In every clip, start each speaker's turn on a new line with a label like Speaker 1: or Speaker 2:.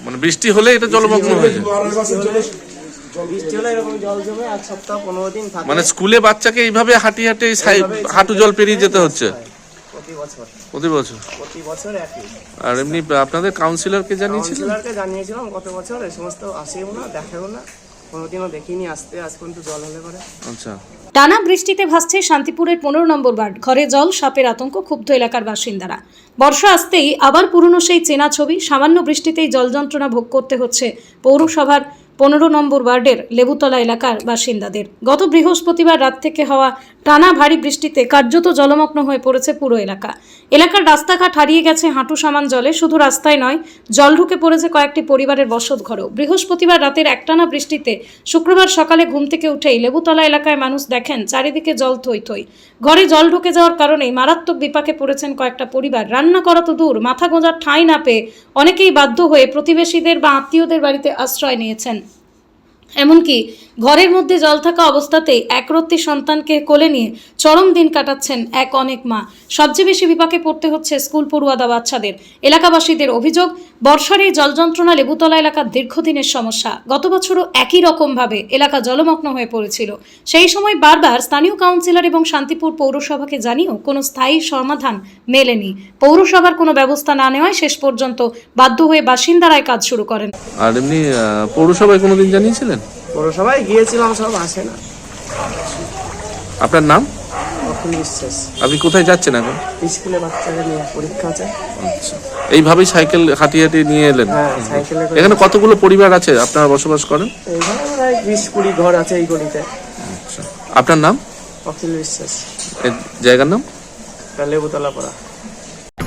Speaker 1: মানে বৃষ্টি হলে এটা জলমগ্ন হয়ে যায়।
Speaker 2: বৃষ্টি হলে এরকম জল জমে 1 সপ্তাহ 15 দিন থাকে।
Speaker 1: মানে স্কুলে বাচ্চাকে এইভাবে হাঁটি হাঁটি হাঁটু জল পেরিয়ে যেতে হচ্ছে প্রতি বছর একই। আর এমনি আপনাদের কাউন্সিলরকে জানিয়েছিলেন?
Speaker 2: কাউন্সিলরকে জানিয়েছিলাম গত বছর, এই সমস্ত আসেও না, দেখাও না, কোনোদিনও দেখিনি আসতে, আজ পর্যন্ত জল হলে পরে।
Speaker 1: আচ্ছা।
Speaker 3: টানা বৃষ্টিতে ভাসছে শান্তিপুরের 15 নম্বর ওয়ার্ড। ঘরে জল, সাপের আতঙ্ক, ক্ষুব্ধ এলাকার বাসিন্দারা। বর্ষা আসতেই আবার পুরনো সেই চেনা ছবি। সামান্য বৃষ্টিতেই জল যন্ত্রণা ভোগ করতে হচ্ছে পৌরসভার 15 নম্বর ওয়ার্ডের লেবুতলা এলাকার বাসিন্দাদের। গত বৃহস্পতিবার রাত থেকে হওয়া টানা ভারী বৃষ্টিতে কার্যত জলমগ্ন হয়ে পড়েছে পুরো এলাকা। এলাকার রাস্তাঘাট হারিয়ে গেছে হাঁটু সমান জলে। শুধু রাস্তায় নয়, জল ঢুকে পড়েছে কয়েকটি পরিবারের বসতঘরেও। বৃহস্পতিবার রাতের একটানা বৃষ্টিতে শুক্রবার সকালে ঘুম থেকে উঠেই লেবুতলা এলাকায় মানুষ দেখেন চারিদিকে জল থই থই। ঘরে জল ঢুকে যাওয়ার কারণেই মারাত্মক বিপাকে পড়েছেন কয়েকটা পরিবার। রান্না করা তো দূর, মাথা গোঁজার ঠাঁই না পেয়ে অনেকেই বাধ্য হয়ে প্রতিবেশীদের বা আত্মীয়দের বাড়িতে আশ্রয় নিয়েছেন। এমনকি ঘরের মধ্যে জল থাকা অবস্থাতেই একরত্তি সন্তানকে কোলে নিয়ে চরম দিন কাটাচ্ছেন অনেক মা। সবচেয়ে বেশি বিপাকে পড়তে হচ্ছে স্কুল পড়ুয়াদা বাচ্চাদের। এলাকাবাসীদের অভিযোগ, বর্ষার এই জল যন্ত্রণা লেবুতলা এলাকার দীর্ঘদিনের সমস্যা। গত বছরও একই রকমভাবে এলাকা জলমগ্ন হয়ে পড়েছিল। সেই সময় বারবার স্থানীয় কাউন্সিলর এবং শান্তিপুর পৌরসভাকে জানিয়েও কোনো স্থায়ী সমাধান মেলেনি। পৌরসভার কোনো ব্যবস্থা না নেওয়ায় শেষ পর্যন্ত বাধ্য হয়ে বাসিন্দারাই কাজ শুরু করেন।
Speaker 1: আর এমনি পৌরসভায় কোনোদিন জানিয়েছিলেন?
Speaker 2: পৌরসভায় গিয়েছিলাম, সব আসে না।
Speaker 1: আপনার নাম?
Speaker 2: অখিল বিশ্বাস।
Speaker 1: আপনি কোথায় যাচ্ছেন এখন?
Speaker 2: স্কুলে বাচ্চাদের নিয়ে পরীক্ষা আছে।
Speaker 1: আচ্ছা, এইভাবেই সাইকেল হাঁটি হাঁটি নিয়ে এলেন?
Speaker 2: হ্যাঁ, সাইকেলে।
Speaker 1: এখানে কতগুলো পরিবার আছে আপনারা বসবাস করেন?
Speaker 2: এইখানে প্রায় 20-20 ঘর আছে এই গলিতে।
Speaker 1: আচ্ছা, আপনার নাম?
Speaker 2: অখিল বিশ্বাস।
Speaker 1: এই জায়গার নাম?
Speaker 2: লেবুতলা পাড়া।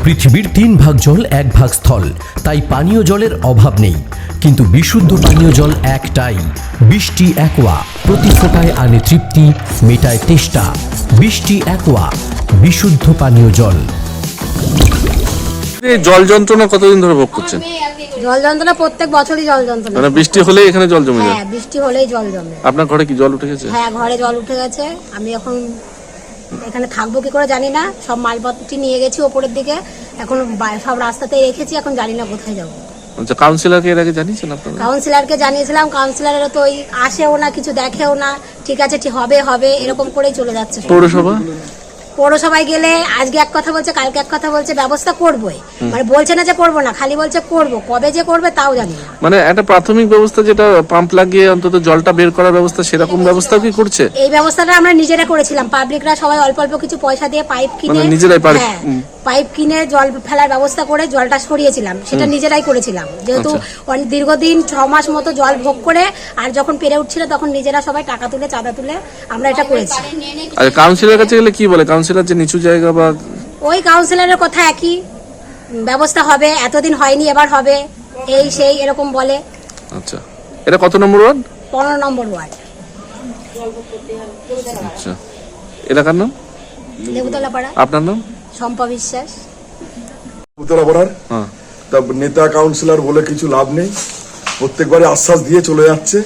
Speaker 4: পৃথিবীর 3 ভাগ জল 1 ভাগ স্থল, তাই পানীয় জলের অভাব নেই। কিন্তু বিশুদ্ধ পানীয় জল একটাই, বৃষ্টি অ্যাকোয়া। প্রতি ফোঁটায় আনে তৃপ্তি, মেটায় তেষ্টা। বৃষ্টি অ্যাকোয়া, বিশুদ্ধ পানীয় জল।
Speaker 1: জল যন্ত্রণা কতদিন ধরে ভোগ করছেন?
Speaker 5: জল যন্ত্রণা প্রত্যেক বছরই জল যন্ত্রণা।
Speaker 1: মানে বৃষ্টি হলেই এখানে জল জমে যায়?
Speaker 5: হ্যাঁ, বৃষ্টি হলেই জল জমে।
Speaker 1: আপনার ঘরে কি জল উঠে গেছে?
Speaker 5: হ্যাঁ, ঘরে জল উঠে গেছে। আমি এখন এখানে থাকবো কি করে জানি না। সব মালপত্র নিয়ে গেছি ওপরের দিকে, এখন সব রাস্তাতে রেখেছি, এখন জানি না কোথায় যাবো।
Speaker 1: আচ্ছা, কাউন্সিলরকে এর আগে জানিয়েছেন আপনারা?
Speaker 5: কাউন্সিলরকে জানিয়েছিলাম, কাউন্সিলরেরও তো ওই আসেও না, কিছু দেখেও না। ঠিক আছে, ঠিক হবে হবে এরকম করেই চলে যাচ্ছে। পৌরসভায় গেলে আজকে এক কথা বলছে, কালকে এক কথা বলছে, ব্যবস্থা করবোই। মানে বলছে না যে করবো না, খালি বলছে করবো। কবে যে করবে তাও জানি না।
Speaker 1: মানে একটা প্রাথমিক ব্যবস্থা, যেটা পাম্প লাগিয়ে অন্তত জলটা বের করার ব্যবস্থা, সেরকম ব্যবস্থা কি করছে?
Speaker 5: এই ব্যবস্থাটা আমরা নিজেরা করেছিলাম। পাবলিকরা সবাই অল্প অল্প কিছু পয়সা দিয়ে পাইপ কিনে,
Speaker 1: নিজেরাই
Speaker 5: পাইপ কিনে জল ফেলার ব্যবস্থা করে জলটা সরিয়েছিলাম। সেটা নিজেরাই করেছিলাম, যেহেতু অনেক দীর্ঘদিন 6 মাস মতো জল ভোগ করে, আর যখন পেরে উঠছিল তখন নিজেরা সবাই টাকা তুলে, চাঁদা তুলে আমরা এটা করেছি।
Speaker 1: আর কাউন্সিলরের কাছে গেলে কি বলে? কাউন্সিলর যে নিচু জায়গা বা
Speaker 5: ওই কাউন্সিলরের কথা একই, ব্যবস্থা হবে, এতদিন হয়নি এবার হবে, এই সেই এরকম বলে।
Speaker 1: আচ্ছা, এটা কত নম্বর ওয়ার্ড?
Speaker 5: 15 নম্বর ওয়ার্ড।
Speaker 1: আচ্ছা, এলাকার নাম?
Speaker 5: লেবুতলা পাড়া।
Speaker 1: আপনার নাম?
Speaker 5: শম্পা বিশ্বাস।
Speaker 6: লেবুতলা পাড়ার নেতা কাউন্সিলর বলে কিছু লাভ নেই। প্রত্যেকবারে আশ্বাস দিয়ে চলে যাচ্ছে,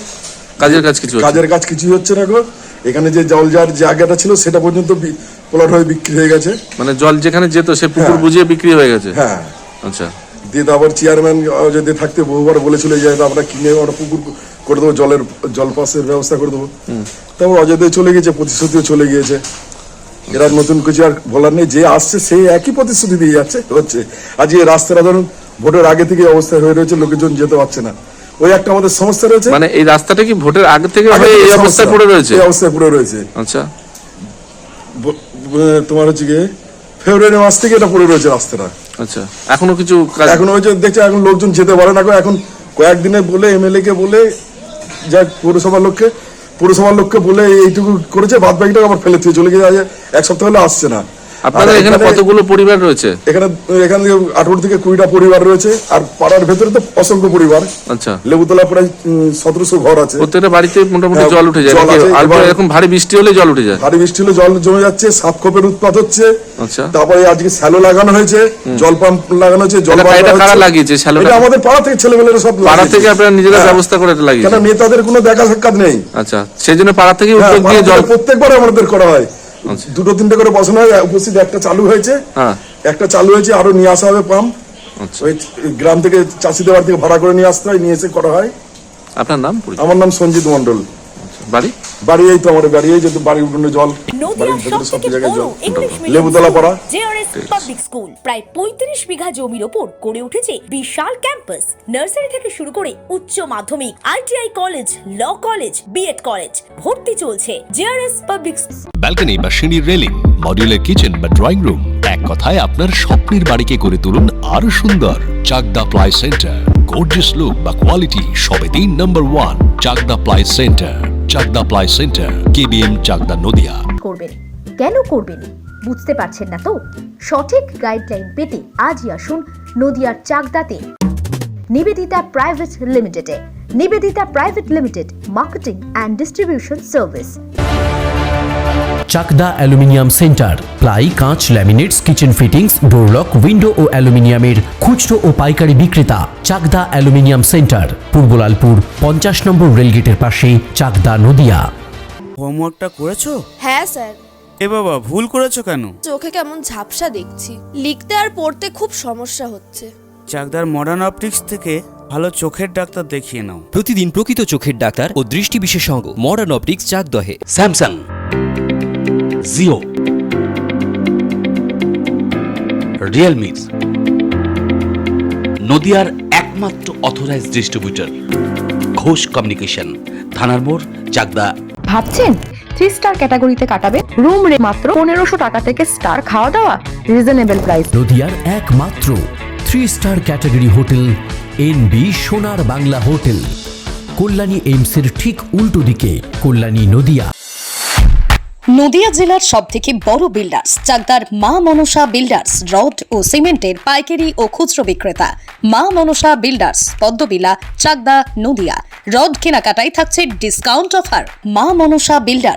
Speaker 6: কাজের কাজ কিছুই হচ্ছে না গো। এখানে যে জল যার জায়গাটা ছিল সেটা পর্যন্ত প্লট হয়ে বিক্রি হয়ে গেছে।
Speaker 1: মানে জল যেখানে যেত সে পুকুর বুঝিয়ে বিক্রি হয়ে গেছে?
Speaker 6: হ্যাঁ।
Speaker 1: আচ্ছা,
Speaker 6: দিয়ে তারপর চেয়ারম্যান যদি থাকতে বহুবার বলে চলে যায়, আমরা কিনে ওটা পুকুর করে দেবো, জল পাসের ব্যবস্থা করে দেবো। তারপর অযোধ্যায় চলে গেছে, প্রতিশ্রুতিও চলে গিয়েছে। এরা নতুন কিছু আর বলার নেই, যে আসছে সেই একই প্রতিশ্রুতি দিয়ে যাচ্ছে হচ্ছে। আজ এই রাস্তাটা ধরুন ভোটের আগে থেকে অবস্থা হয়ে রয়েছে, লোকজন যেতে পারছে না। ওই একটা আমাদের সমস্যা রয়েছে।
Speaker 1: মানে এই রাস্তাটা কি ভোটের আগে থেকে এই অবস্থায় পড়ে রয়েছে?
Speaker 6: এই অবস্থায় পড়ে রয়েছে।
Speaker 1: আচ্ছা,
Speaker 6: তোমার হচ্ছে গিয়ে ফেব্রুয়ারি মাস থেকে এটা পড়ে রয়েছে রাস্তাটা।
Speaker 1: আচ্ছা, এখনো কিছু
Speaker 6: এখন ওই যে দেখছে, এখন লোকজন যেতে পারে না। এখন কয়েকদিনে বলে এমএলএ কে বলে, যা পৌরসভার লোককে বলে এইটুকু করেছে, বাদ বাকিটা আবার ফেলে দিয়ে চলে গিয়ে 1 সপ্তাহ হলে আসছে না।
Speaker 1: আপনাদের এখানে কতগুলো পরিবার রয়েছে? এখানে
Speaker 6: 18 থেকে 20টা পরিবার রয়েছে, আর পাড়ার ভেতরে তো অসংখ্য পরিবার।
Speaker 1: আচ্ছা,
Speaker 6: লেবুতলা প্রায় 1700 ঘর আছে।
Speaker 1: প্রত্যেকটা বাড়িতে মোটামুটি জল উঠে যায়। এরকম ভারী বৃষ্টি হলে জল উঠে যায়?
Speaker 6: ভারী বৃষ্টি হলে জল জমে যাচ্ছে, সাপখোপের উৎপাত হচ্ছে।
Speaker 1: আচ্ছা,
Speaker 6: তারপরে আজকে স্যালো লাগানো হয়েছে, জল পাম্প লাগানো হয়েছে।
Speaker 1: কারা লাগিয়েছে স্যালো?
Speaker 6: এটা আমাদের পাড়া থেকে ছেলেমেয়েরা সব
Speaker 1: পাড়া থেকে আপনারা নিজেরা ব্যবস্থা করে এটা লাগিয়েছেন?
Speaker 6: কেন, নেতাদের কোনো দেখা সাক্ষাৎ নেই।
Speaker 1: আচ্ছা, সেই জন্য পাড়া থেকে উদ্যোগ নিয়ে জল
Speaker 6: প্রত্যেকবার আমাদের করা হয়। 2-3টে করে বসানো হয়, উপস্থিত একটা চালু হয়েছে, আরো নিয়ে আসা হবে পাম্প।
Speaker 1: আচ্ছা।
Speaker 6: ওই গ্রাম থেকে চাষিদের বাড়ি থেকে ভাড়া করে নিয়ে আসতে হয়, নিয়ে এসে করা হয়।
Speaker 1: আপনার নাম পরিচয়?
Speaker 6: আমার নাম সঞ্জিত মন্ডল।
Speaker 1: বাড়ি?
Speaker 6: বাড়ি এই তো আমার বাড়ি, এই যে বাড়ির উঠোনে জল,
Speaker 7: নদিয়ার
Speaker 6: বাড়ির ভেতরে সব
Speaker 7: সবথেকে
Speaker 6: জায়গায়
Speaker 7: বড়
Speaker 6: জল।
Speaker 7: ইংলিশ
Speaker 6: লেবুতলা পাড়া।
Speaker 7: জেআরএস পাবলিক স্কুল প্রায় 35 বিঘা জমির ওপর গড়ে উঠেছে বিশাল ক্যাম্পাস। নার্সারি থেকে শুরু করে উচ্চ মাধ্যমিক, ITI college, law college, BEd college ভর্তি চলছে। জেআরএস পাবলিক
Speaker 8: ব্যালকনি বা সিঁড়ির রেলিং, মডিউলার কিচেন বা ড্রয়িং রুম, এক কথায় আপনার স্বপ্নের বাড়িকে করে তুলুন আরো সুন্দর। Chakdaha ply centre, gorgeous look বা কোয়ালিটি সবে 3 number 1 Chakdaha ply centre. Chakdaha ply centre, KBM, Chakdaha, Nadia.
Speaker 9: করবেন কেন করবেন বুঝতে পারছেন না তো? সঠিক গাইডলাইন পেতে আজই আসুন নদিয়ার চাকদাতে নিবেদিতা প্রাইভেট লিমিটেডে। Nivedita private limited, marketing and distribution service.
Speaker 4: Chakda aluminium centre, ply, কাঁচ, laminates, kitchen fittings, door lock, window ও অ্যালুমিনিয়ামের খুচরো ও পাইকারি বিক্রেতা। চাকদা অ্যালুমিনিয়াম সেন্টার, পূর্বলালপুর 50 নম্বর রেলগেটের পাশে, চাকদা, নদিয়া।
Speaker 10: হোমওয়ার্কটা করেছো?
Speaker 11: হ্যাঁ স্যার।
Speaker 10: এ বাবা, ভুল করেছো কেন?
Speaker 11: চোখে কেমন ঝাপসা দেখছি, লিখতে আর পড়তে খুব সমস্যা হচ্ছে।
Speaker 10: চাকদার মডার্ন অপটিক্স থেকে ভালো চোখের ডাক্তার দেখিয়ে নাও।
Speaker 12: প্রতিদিন প্রকৃত চোখের ডাক্তার ও দৃষ্টি বিশেষজ্ঞ মডার্ন অপটিক্স, চাকদহে।
Speaker 8: স্যামসাং, জিও, রিয়েলমি, নদিয়ার একমাত্র অথরাইজড ডিস্ট্রিবিউটর ঘোষ কমিউনিকেশন, থানার মোড়, চাকদা।
Speaker 9: ভাবছেন 3 স্টার ক্যাটাগরিতে কাটাবে? রুম রে মাত্র 1500 টাকা থেকে স্টার, খাওয়া দাওয়া রিজনেবল প্রাইস।
Speaker 4: নদিয়ার একমাত্র 3 স্টার ক্যাটাগরি হোটেল এনবি সোনার বাংলা হোটেল, কল্যাণী এইমসের ঠিক উল্টো দিকে, কল্যাণী, নদিয়া।
Speaker 3: নদিয়া জেলার সবথেকে বড় বিল্ডার্স চাকদার মা মনসা বিল্ডার্স, রড ও সিমেন্টের পাইকারি ও খুচরো বিক্রেতা। মা মনসা বিল্ডার্স, পদ্মবিলা, চাকদা, নদিয়া। রড কেনাকাটায় থাকছে ডিসকাউন্ট অফার। মা মনসা বিল্ডার্স।